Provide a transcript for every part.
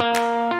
Hello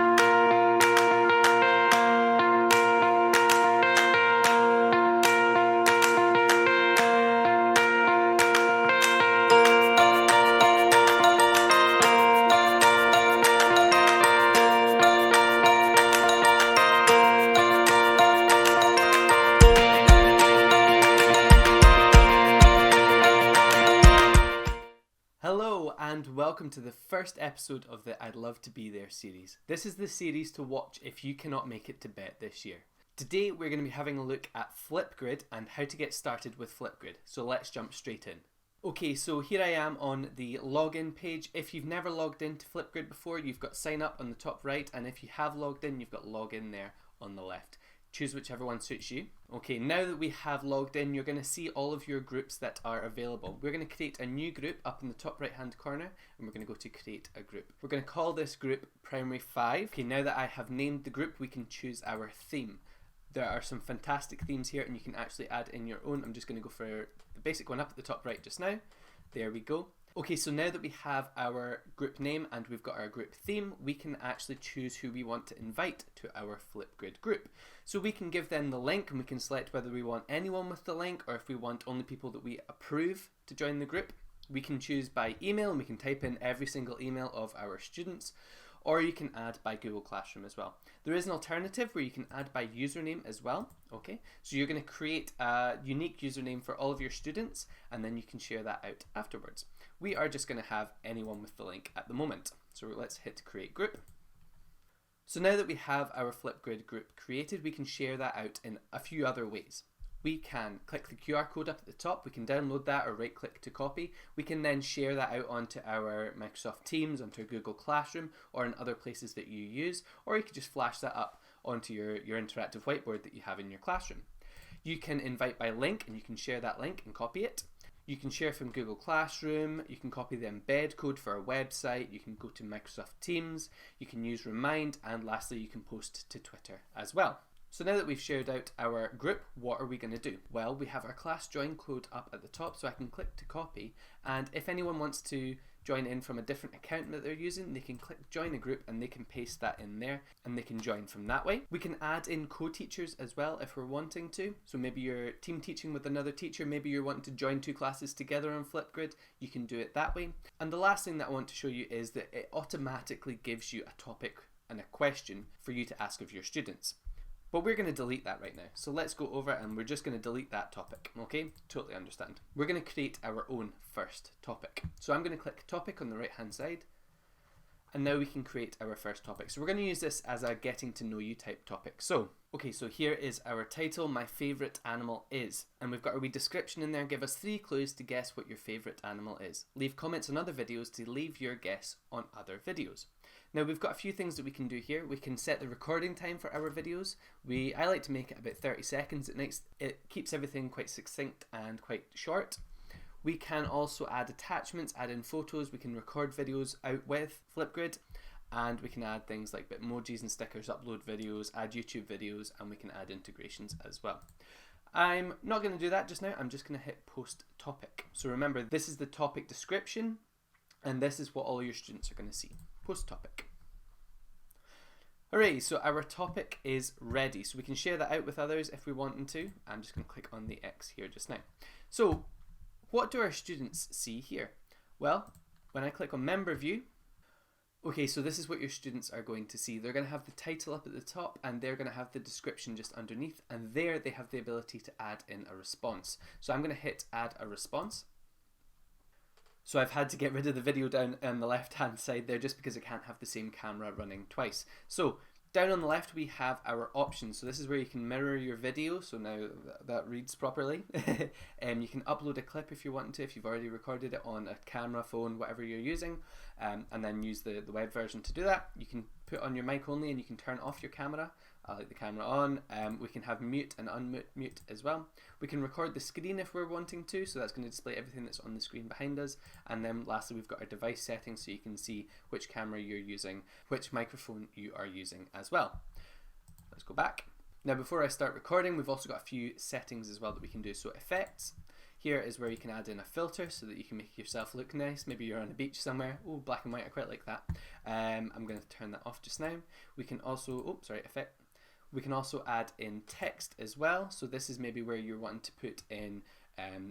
and welcome to the first episode of the I'd Love to Be There series. This is the series to watch if you cannot make it to Bett this year. Today we're going to be having a look at Flipgrid and how to get started with Flipgrid. So let's jump straight in. Okay, so here I am on the login page. If you've never logged into Flipgrid before, you've got sign up on the top right, and if you have logged in, you've got login there on the left. Choose whichever one suits you. Okay, now that we have logged in, you're going to see all of your groups that are available. We're going to create a new group up in the top right hand corner, and we're going to go to create a group. We're going to call this group Primary 5. Okay, now that I have named the group, we can choose our theme. There are some fantastic themes here, and you can actually add in your own. I'm just going to go for the basic one up at the top right just now. There we go. Okay, so now that we have our group name and we've got our group theme, we can actually choose who we want to invite to our Flipgrid group. So we can give them the link and we can select whether we want anyone with the link or if we want only people that we approve to join the group. We can choose by email and we can type in every single email of our students, or you can add by Google Classroom as well. There is an alternative where you can add by username as well. Okay, so you're going to create a unique username for all of your students and then you can share that out afterwards. We are just going to have anyone with the link at the moment. So let's hit create group. So now that we have our Flipgrid group created, we can share that out in a few other ways. We can click the QR code up at the top, we can download that or right click to copy. We can then share that out onto our Microsoft Teams, onto Google Classroom, or in other places that you use, or you could just flash that up onto your interactive whiteboard that you have in your classroom. You can invite by link and you can share that link and copy it. You can share from Google Classroom, you can copy the embed code for our website, you can go to Microsoft Teams, you can use Remind, and lastly you can post to Twitter as well. So now that we've shared out our group, what are we going to do? Well, we have our class join code up at the top, so I can click to copy, and if anyone wants to join in from a different account that they're using, they can click join a group and they can paste that in there and they can join from that way. We can add in co-teachers as well if we're wanting to. So maybe you're team teaching with another teacher, maybe you're wanting to join two classes together on Flipgrid, you can do it that way. And the last thing that I want to show you is that it automatically gives you a topic and a question for you to ask of your students. But we're going to delete that right now. So let's go over and we're just going to delete that topic. Okay, totally understand. We're going to create our own first topic. So I'm going to click topic on the right hand side. And now we can create our first topic. So we're going to use this as a getting to know you type topic. So, okay, so here is our title, My Favourite Animal Is. And we've got a wee description in there. Give us 3 clues to guess what your favourite animal is. Leave comments on other videos to leave your guess on other videos. Now we've got a few things that we can do here. We can set the recording time for our videos. I like to make it about 30 seconds. It keeps everything quite succinct and quite short. We can also add attachments, add in photos. We can record videos out with Flipgrid, and we can add things like Bitmojis and stickers, upload videos, add YouTube videos, and we can add integrations as well. I'm not going to do that just now. I'm just going to hit post topic. So remember, this is the topic description, and this is what all your students are going to see. Post topic. Hooray, so our topic is ready. So we can share that out with others if we want to. I'm just going to click on the X here just now. So what do our students see here? Well, when I click on member view, okay, so this is what your students are going to see. They're going to have the title up at the top and they're going to have the description just underneath, and there they have the ability to add in a response. So I'm going to hit add a response. So I've had to get rid of the video down on the left hand side there just because I can't have the same camera running twice. So down on the left we have our options. So this is where you can mirror your video, so now that reads properly. You can upload a clip if you want to, if you've already recorded it on a camera, phone, whatever you're using, and then use the web version to do that. You can put on your mic only and you can turn off your camera. I like the camera on. We can have mute and unmute as well. We can record the screen if we're wanting to, so that's going to display everything that's on the screen behind us. And then lastly we've got our device settings, so you can see which camera you're using, which microphone you are using as well. Let's go back. Now before I start recording, we've also got a few settings as well that we can do. So effects, Here is where you can add in a filter so that you can make yourself look nice. Maybe you're on a beach somewhere. Oh, black and white, I quite like that. I'm going to turn that off just now. We can also, effect. We can also add in text as well. So this is maybe where you're wanting to put in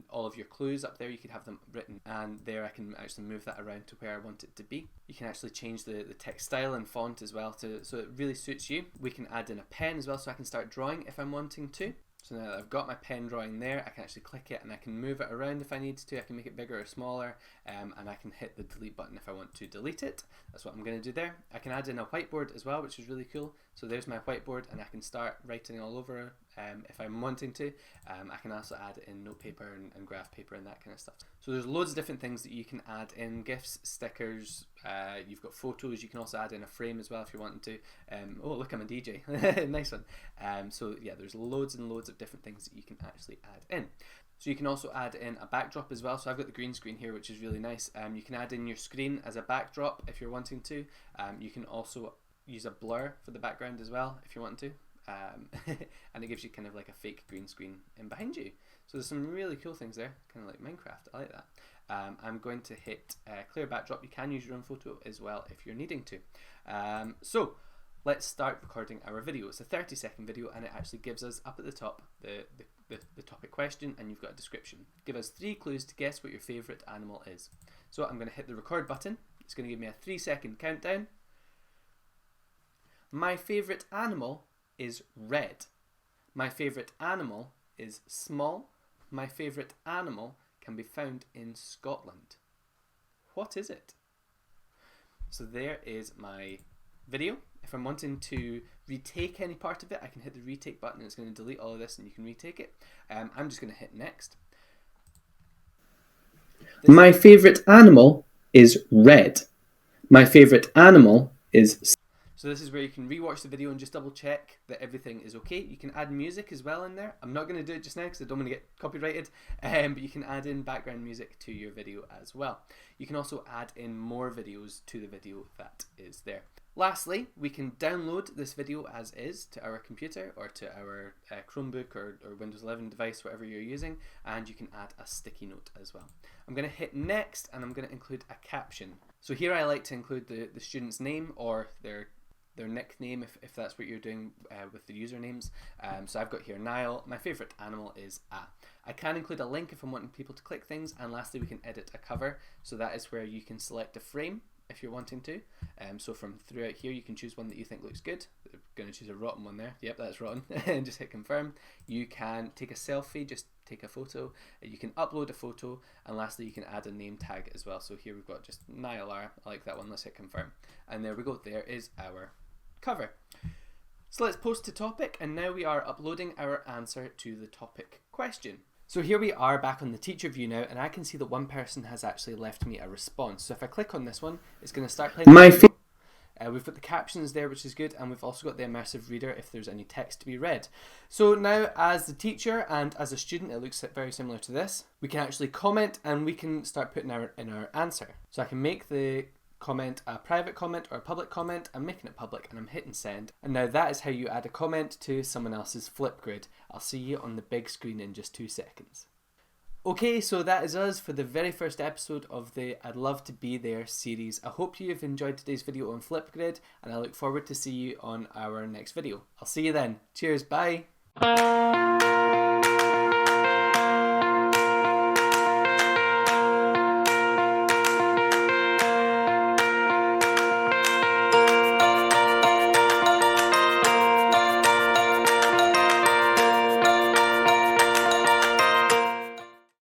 all of your clues up there. You could have them written, and there I can actually move that around to where I want it to be. You can actually change the text style and font as well, so it really suits you. We can add in a pen as well, so I can start drawing if I'm wanting to. So now that I've got my pen drawing there, I can actually click it and I can move it around if I need to. I can make it bigger or smaller, and I can hit the delete button if I want to delete it. That's what I'm going to do there. I can add in a whiteboard as well, which is really cool. So there's my whiteboard, and I can start writing all over if I'm wanting to. I can also add in note paper and graph paper and that kind of stuff. So there's loads of different things that you can add in: GIFs, stickers, you've got photos. You can also add in a frame as well if you're wanting to. Oh, look, I'm a DJ. Nice one. So yeah, there's loads and loads of different things that you can actually add in. So you can also add in a backdrop as well. So I've got the green screen here, which is really nice. You can add in your screen as a backdrop if you're wanting to. You can also use a blur for the background as well if you want to. And it gives you kind of like a fake green screen in behind you. So there's some really cool things there, kind of like Minecraft. I like that. I'm going to hit clear backdrop. You can use your own photo as well if you're needing to. So let's start recording our video. It's a 30-second video, and it actually gives us up at the top the topic question, and you've got a description. Give us 3 clues to guess what your favourite animal is. So I'm going to hit the record button. It's going to give me a 3-second countdown. My favourite animal is red. My favourite animal is small. My favourite animal can be found in Scotland. What is it? So there is my video. If I'm wanting to retake any part of it, I can hit the retake button, and it's going to delete all of this and you can retake it. I'm just going to hit next. My favourite animal is red. My favourite animal is... So this is where you can rewatch the video and just double check that everything is okay. You can add music as well in there. I'm not going to do it just now because I don't want to get copyrighted, but you can add in background music to your video as well. You can also add in more videos to the video that is there. Lastly, we can download this video as is to our computer or to our Chromebook or Windows 11 device, whatever you're using, and you can add a sticky note as well. I'm going to hit next, and I'm going to include a caption. So here I like to include the student's name or their nickname if that's what you're doing with the usernames. So I've got here Niall. My favourite animal is a. I can include a link if I'm wanting people to click things, and lastly we can edit a cover. So that is where you can select a frame if you're wanting to. So from throughout here you can choose one that you think looks good. I'm going to choose a rotten one there. Yep, that's rotten. And just hit confirm. You can take a selfie, just take a photo. You can upload a photo, and lastly you can add a name tag as well. So here we've got just Niall R. I like that one. Let's hit confirm. And there we go. There is our cover. So let's post to topic, and now we are uploading our answer to the topic question. So here we are back on the teacher view now, and I can see that one person has actually left me a response. So if I click on this one, it's going to start playing. We've got the captions there, which is good, and we've also got the immersive reader if there's any text to be read. So now as the teacher and as a student, it looks very similar to this. We can actually comment, and we can start putting in our answer. So I can make the comment a private comment or a public comment. I'm making it public and I'm hitting send. And now that is how you add a comment to someone else's Flipgrid. I'll see you on the big screen in just 2 seconds. Okay, so that is us for the very first episode of the I'd Love to Be There series. I hope you've enjoyed today's video on Flipgrid, and I look forward to see you on our next video. I'll see you then. Cheers, bye!